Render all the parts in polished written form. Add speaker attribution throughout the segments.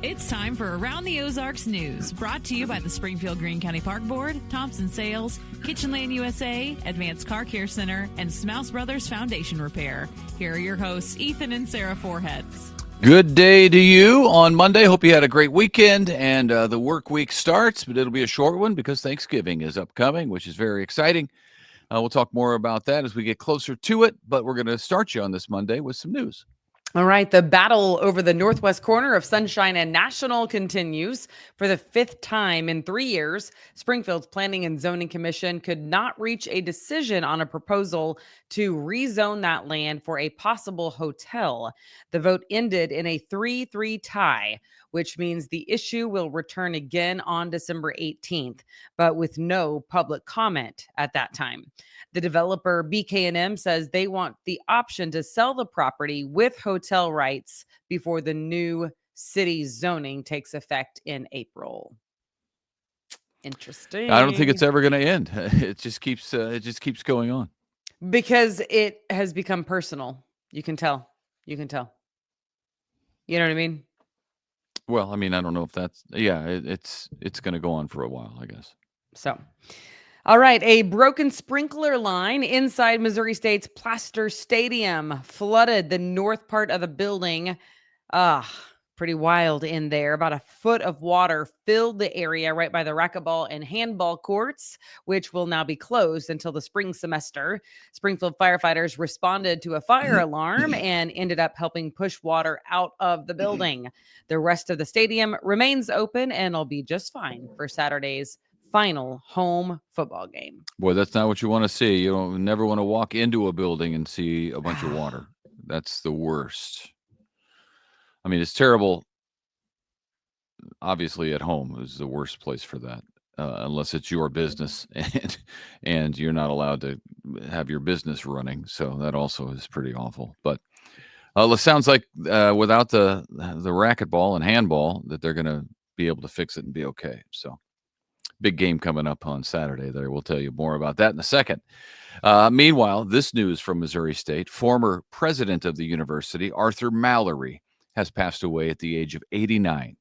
Speaker 1: It's time for Around the Ozarks News, brought to you by the Springfield Greene County Park Board, Thompson Sales, Kitchenland USA, Advanced Car Care Center, and Smouse Brothers Foundation Repair. Here are your hosts, Ethan and Sarah Foreheads.
Speaker 2: Good day to you on Monday. Hope you had a great weekend, and the work week starts, but it'll be a short one because Thanksgiving is upcoming, which is very exciting. We'll talk more about that as we get closer to it, but we're going to start you on this Monday with some news.
Speaker 3: All right, the battle over the northwest corner of Sunshine and National continues. For the fifth time in 3 years, Springfield's Planning and Zoning Commission could not reach a decision on a proposal to rezone that land for a possible hotel. The vote ended in a 3-3 tie, which means the issue will return again on December 18th, but with no public comment at that time. The developer BK&M says they want the option to sell the property with hotel rights before the new city zoning takes effect in April. Interesting.
Speaker 2: I don't think it's ever going to end. It just keeps going on.
Speaker 3: Because it has become personal. You can tell. You know what I mean?
Speaker 2: Well, I mean, I don't know if that's, it's going to go on for a while, I guess.
Speaker 3: So, all right, a broken sprinkler line inside Missouri State's Plaster Stadium flooded the north part of the building. Pretty wild in there. About a foot of water filled the area right by the racquetball and handball courts, which will now be closed until the spring semester. Springfield firefighters responded to a fire alarm and ended up helping push water out of the building. The rest of the stadium remains open and will be just fine for Saturday's final home football game.
Speaker 2: Boy, that's not what you want to see. You never want to walk into a building and see a bunch of water. That's the worst. I mean, it's terrible. Obviously, at home is the worst place for that, unless it's your business and you're not allowed to have your business running. So that also is pretty awful. But it sounds like without the racquetball and handball that they're going to be able to fix it and be okay. So big game coming up on Saturday there. We'll tell you more about that in a second. Meanwhile, this news from Missouri State, former president of the university, Arthur Mallory, has passed away at the age of 89.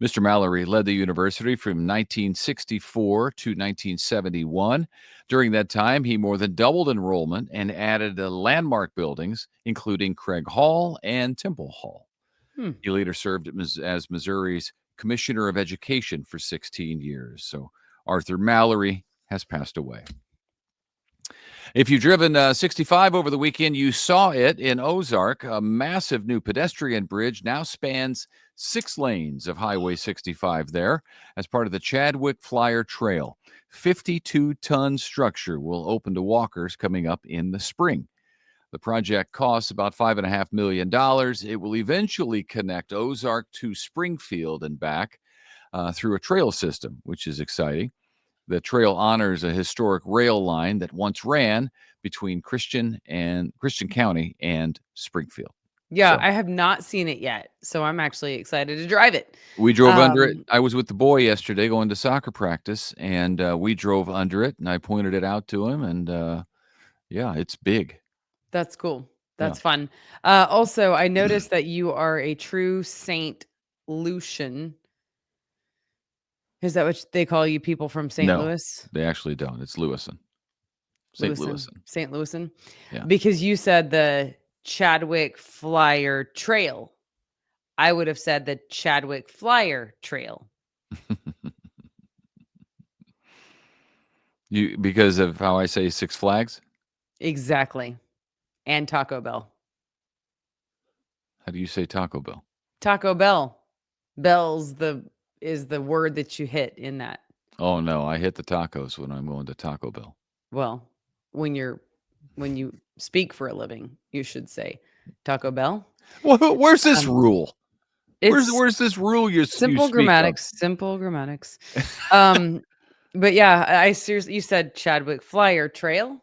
Speaker 2: Mr. Mallory led the university from 1964 to 1971. During that time, he more than doubled enrollment and added landmark buildings, including Craig Hall and Temple Hall. He later served as Missouri's Commissioner of Education for 16 years. So Arthur Mallory has passed away. If you've driven 65 over the weekend, you saw it in Ozark. A massive new pedestrian bridge now spans 6 lanes of Highway 65 there as part of the Chadwick Flyer Trail. 52-ton structure will open to walkers coming up in the spring. The project costs about $5.5 million. It will eventually connect Ozark to Springfield and back through a trail system, which is exciting. The trail honors a historic rail line that once ran between Christian County and Springfield.
Speaker 3: Yeah,
Speaker 2: So,
Speaker 3: I have not seen it yet, so I'm actually excited to drive it.
Speaker 2: we drove under it. I was with the boy yesterday going to soccer practice, and we drove under it, and I pointed it out to him, and it's big.
Speaker 3: That's cool. That's fun. Also, I noticed that you are a true St. Lucian. Is that what they call you, people from St.
Speaker 2: No,
Speaker 3: Louis?
Speaker 2: they actually don't. It's Lewiston. St. Louis.
Speaker 3: St. Louisan?
Speaker 2: Yeah.
Speaker 3: Because you said the Chadwick Flyer Trail. I would have said the Chadwick Flyer Trail.
Speaker 2: Because of how I say Six Flags?
Speaker 3: Exactly. And Taco Bell.
Speaker 2: How do you say Taco Bell?
Speaker 3: Taco Bell. Is the word that you hit in that.
Speaker 2: Oh, no, I hit the tacos when I'm going to Taco Bell.
Speaker 3: Well, when you speak for a living, you should say Taco Bell.
Speaker 2: Well, where's this rule?
Speaker 3: It's
Speaker 2: Where's this rule you
Speaker 3: simple
Speaker 2: speak
Speaker 3: grammatics.
Speaker 2: of?
Speaker 3: Simple grammatics. But yeah, I seriously, you said Chadwick Flyer Trail.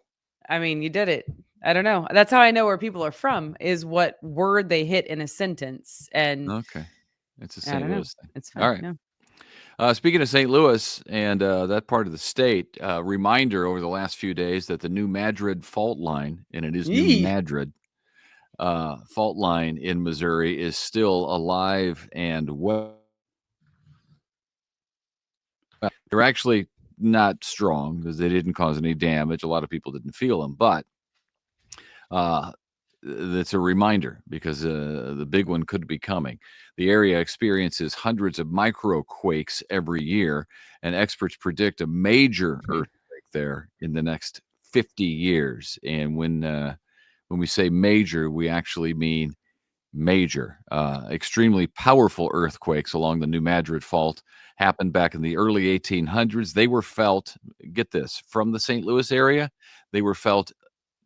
Speaker 3: I mean, you did it. I don't know. That's how I know where people are from, is what word they hit in a sentence. And
Speaker 2: Okay. It's a
Speaker 3: I don't
Speaker 2: St.
Speaker 3: know.
Speaker 2: Louis thing.
Speaker 3: It's fine.
Speaker 2: All right.
Speaker 3: Yeah.
Speaker 2: Speaking of St. Louis and that part of the state, reminder over the last few days that the new Madrid fault line, and it is New
Speaker 3: Yee.
Speaker 2: Madrid, fault line in Missouri is still alive and well. They're actually not strong because they didn't cause any damage. A lot of people didn't feel them, but it's a reminder because the big one could be coming. The area experiences hundreds of microquakes every year, and experts predict a major earthquake there in the next 50 years. And when we say major, we actually mean major. Extremely powerful earthquakes along the New Madrid Fault happened back in the early 1800s. They were felt, get this, from the St. Louis area. They were felt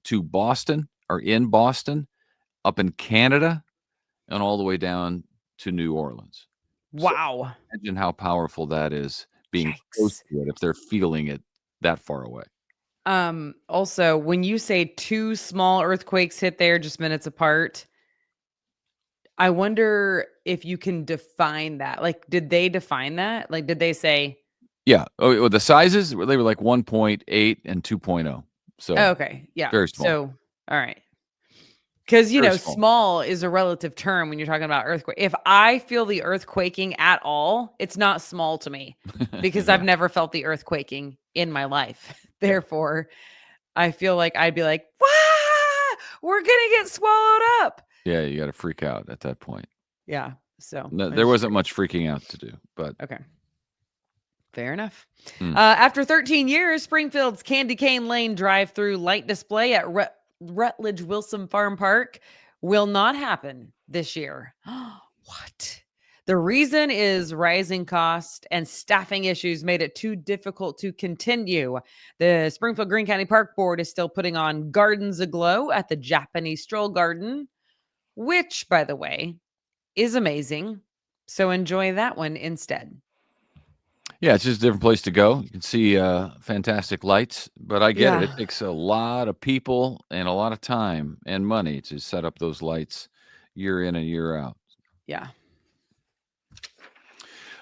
Speaker 2: to Boston or in Boston, up in Canada, and all the way down to New Orleans.
Speaker 3: Wow.
Speaker 2: So imagine how powerful that is being close to it if they're feeling it that far away.
Speaker 3: Also, when you say 2 small earthquakes hit there just minutes apart, I wonder if you can define that. Like, did they define that? Like, did they say?
Speaker 2: Yeah. Oh, well, the sizes, they were like 1.8 and 2.0. So
Speaker 3: Okay. Yeah.
Speaker 2: very small.
Speaker 3: So, all right. Because,
Speaker 2: Very small.
Speaker 3: small is a relative term when you're talking about earthquake. If I feel the earthquaking at all, it's not small to me because
Speaker 2: Yeah.
Speaker 3: I've never felt the earthquaking in my life. Therefore, I feel like I'd be like, "Wah! We're gonna get swallowed up."
Speaker 2: Yeah, you got to freak out at that point.
Speaker 3: Yeah. So
Speaker 2: No, there wasn't much freaking out to do, but
Speaker 3: okay. Fair enough. After 13 years, Springfield's Candy Cane Lane drive-through light display at Rutledge Wilson Farm Park will not happen this year. What? The reason is rising cost and staffing issues made it too difficult to continue. The Springfield Greene County Park Board is still putting on Gardens Aglow at the Japanese Stroll Garden, which, by the way, is amazing. So enjoy that one instead.
Speaker 2: yeah, it's just a different place to go. You can see fantastic lights, but I get it. It
Speaker 3: Yeah.
Speaker 2: takes a lot of people and a lot of time and money to set up those lights year in and year out.
Speaker 3: Yeah.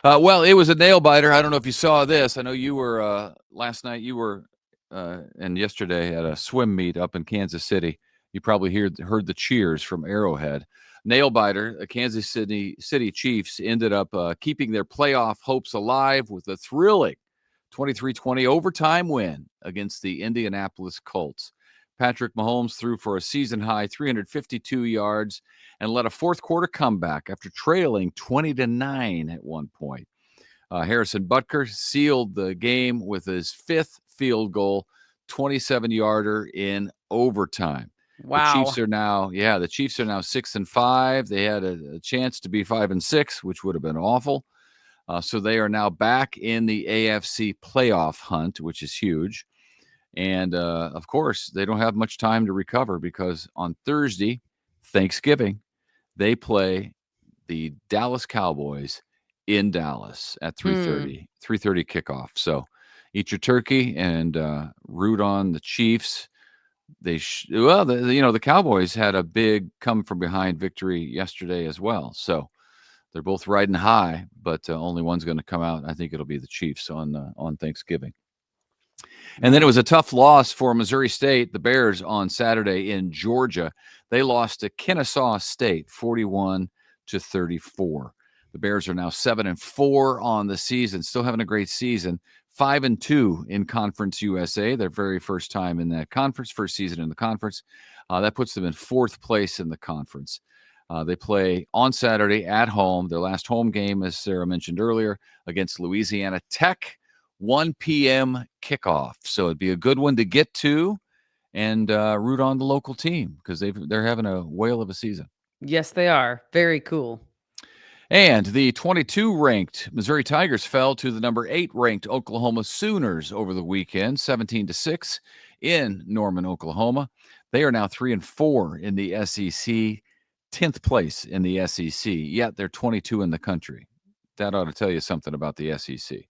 Speaker 2: Well, it was a nail biter. I don't know if you saw this. I know you were last night. You were and yesterday at a swim meet up in Kansas City. You probably heard the cheers from Arrowhead. Nail biter. The Kansas City Chiefs ended up keeping their playoff hopes alive with a thrilling 23-20 overtime win against the Indianapolis Colts. Patrick Mahomes threw for a season-high 352 yards and led a fourth-quarter comeback after trailing 20-9 at one point. Harrison Butker sealed the game with his fifth field goal, 27-yarder in overtime.
Speaker 3: Wow.
Speaker 2: The Chiefs are now 6-5. They had a chance to be 5-6, which would have been awful. So they are now back in the AFC playoff hunt, which is huge. And, of course, they don't have much time to recover because on Thursday, Thanksgiving, they play the Dallas Cowboys in Dallas at 3:30 kickoff. So eat your turkey and root on the Chiefs. The Cowboys had a big come-from-behind victory yesterday as well. So they're both riding high, but only one's going to come out. I think it'll be the Chiefs on Thanksgiving. And then it was a tough loss for Missouri State, the Bears, on Saturday in Georgia. They lost to Kennesaw State, 41-34. The Bears are now 7-4 on the season, still having a great season. 5-2 in Conference USA, their very first time in that conference, first season in the conference. That puts them in fourth place in the conference. They play on Saturday at home. Their last home game, as Sarah mentioned earlier, against Louisiana Tech. 1 p.m. kickoff. So it'd be a good one to get to and root on the local team because they're having a whale of a season.
Speaker 3: Yes, they are. Very cool.
Speaker 2: And the 22-ranked Missouri Tigers fell to the number 8-ranked Oklahoma Sooners over the weekend, 17-6 in Norman, Oklahoma. They are now 3-4 in the SEC, 10th place in the SEC, yet they're 22 in the country. That ought to tell you something about the SEC.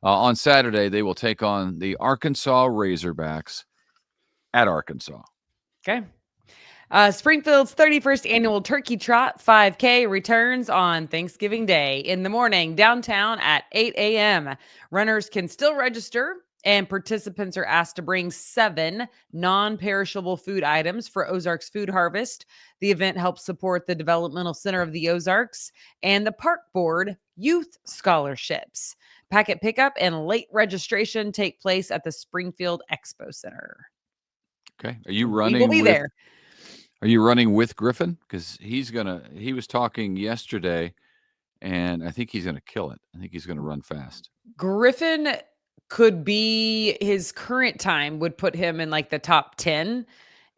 Speaker 2: On Saturday, they will take on the Arkansas Razorbacks at Arkansas.
Speaker 3: Okay. Springfield's 31st annual Turkey Trot 5K returns on Thanksgiving Day in the morning downtown at 8 a.m. Runners can still register And participants are asked to bring 7 non-perishable food items for Ozarks Food Harvest. The event helps support the Developmental Center of the Ozarks and the Park Board Youth Scholarships. Packet pickup and late registration take place at the Springfield Expo Center.
Speaker 2: Okay. Are you
Speaker 3: We
Speaker 2: running
Speaker 3: will be
Speaker 2: with
Speaker 3: there.
Speaker 2: Are you running with Griffin? Because he was talking yesterday, and I think he's gonna kill it. I think he's gonna run fast.
Speaker 3: Griffin could be, his current time would put him in like the top 10.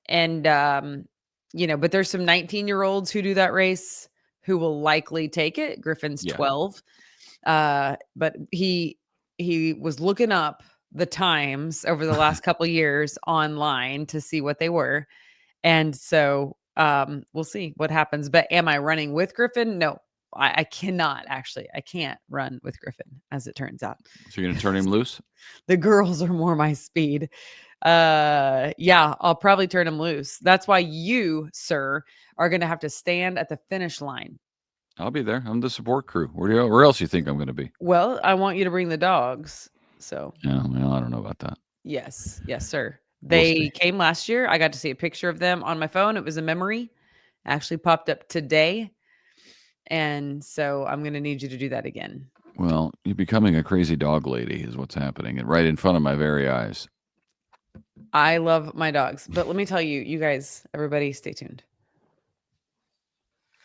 Speaker 3: And, but there's some 19-year-olds who do that race who will likely take it. Griffin's
Speaker 2: Yeah.
Speaker 3: 12. But he was looking up the times over the last couple years online to see what they were. And so we'll see what happens. But am I running with Griffin? No, I cannot actually. I can't run with Griffin, as it turns out.
Speaker 2: So you're gonna turn him loose?
Speaker 3: The girls are more my speed. Yeah, I'll probably turn him loose. That's why you, sir, are going to have to stand at the finish line.
Speaker 2: I'll be there. I'm the support crew. Where else you think I'm gonna be?
Speaker 3: Well, I want you to bring the dogs. So
Speaker 2: Yeah, well, I don't know about that.
Speaker 3: yes, sir.
Speaker 2: We'll
Speaker 3: They
Speaker 2: see.
Speaker 3: came last year. I got to see a picture of them on my phone. It was a memory. Actually popped up today. And so I'm going to need you to do that again.
Speaker 2: Well, you're becoming a crazy dog lady is what's happening, and right in front of my very eyes.
Speaker 3: I love my dogs, but let me tell you, you guys, everybody, stay tuned.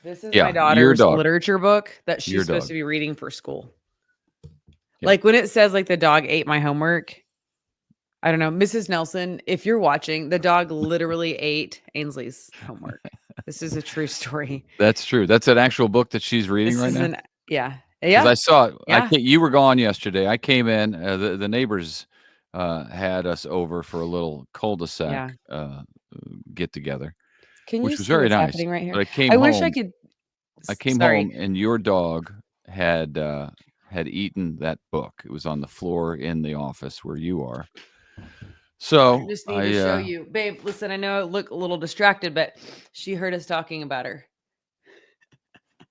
Speaker 3: This is my
Speaker 2: your
Speaker 3: daughter's
Speaker 2: dog.
Speaker 3: literature book that she's
Speaker 2: Your
Speaker 3: supposed
Speaker 2: dog.
Speaker 3: to be reading for school.
Speaker 2: Yeah.
Speaker 3: Like when it says like the dog ate my homework, I don't know, Mrs. Nelson, if you're watching, the dog literally ate Ainsley's homework. This is a true story.
Speaker 2: That's true. That's an actual book that she's reading
Speaker 3: This
Speaker 2: right
Speaker 3: is
Speaker 2: now.
Speaker 3: Yeah.
Speaker 2: 'Cause I saw it.
Speaker 3: Yeah.
Speaker 2: You were gone yesterday. I came in. The neighbors had us over for a little cul-de-sac get together,
Speaker 3: Can you
Speaker 2: which was
Speaker 3: see
Speaker 2: very
Speaker 3: what's
Speaker 2: nice.
Speaker 3: happening right here?
Speaker 2: But I came
Speaker 3: I
Speaker 2: home.
Speaker 3: wish I could.
Speaker 2: I came
Speaker 3: Sorry.
Speaker 2: home, and your dog had eaten that book. It was on the floor in the office where you are. So
Speaker 3: I just need to show you, babe. Listen, I know I look a little distracted, but she heard us talking about her.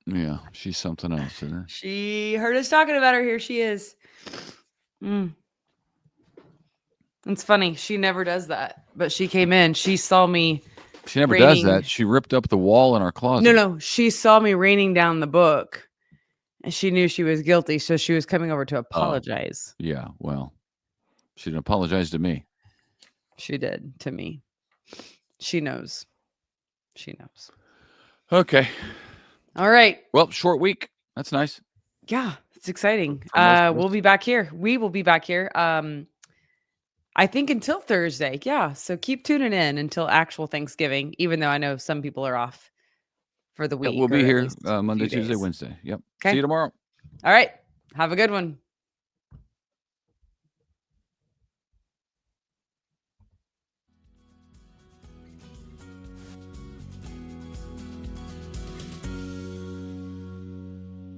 Speaker 2: Yeah, she's something else, isn't it?
Speaker 3: She heard us talking about her. Here she is. It's funny. She never does that, but she came in. She saw me.
Speaker 2: She never does that. She ripped up the wall in our closet.
Speaker 3: No. She saw me raining down the book, and she knew she was guilty, so she was coming over to apologize.
Speaker 2: Yeah, well, she didn't apologize to me.
Speaker 3: She did to me. She knows. She knows.
Speaker 2: Okay.
Speaker 3: All right.
Speaker 2: Well, short week. That's nice.
Speaker 3: Yeah, it's exciting.
Speaker 2: For most of
Speaker 3: We'll
Speaker 2: us.
Speaker 3: be back here. We will be back here. I think until Thursday. Yeah. So keep tuning in until actual Thanksgiving, even though I know some people are off for the
Speaker 2: Yeah,
Speaker 3: week.
Speaker 2: we'll be
Speaker 3: or at
Speaker 2: here
Speaker 3: least a
Speaker 2: Monday,
Speaker 3: few
Speaker 2: Tuesday,
Speaker 3: days.
Speaker 2: Wednesday. Yep.
Speaker 3: Okay.
Speaker 2: See you tomorrow.
Speaker 3: All right. Have a good one.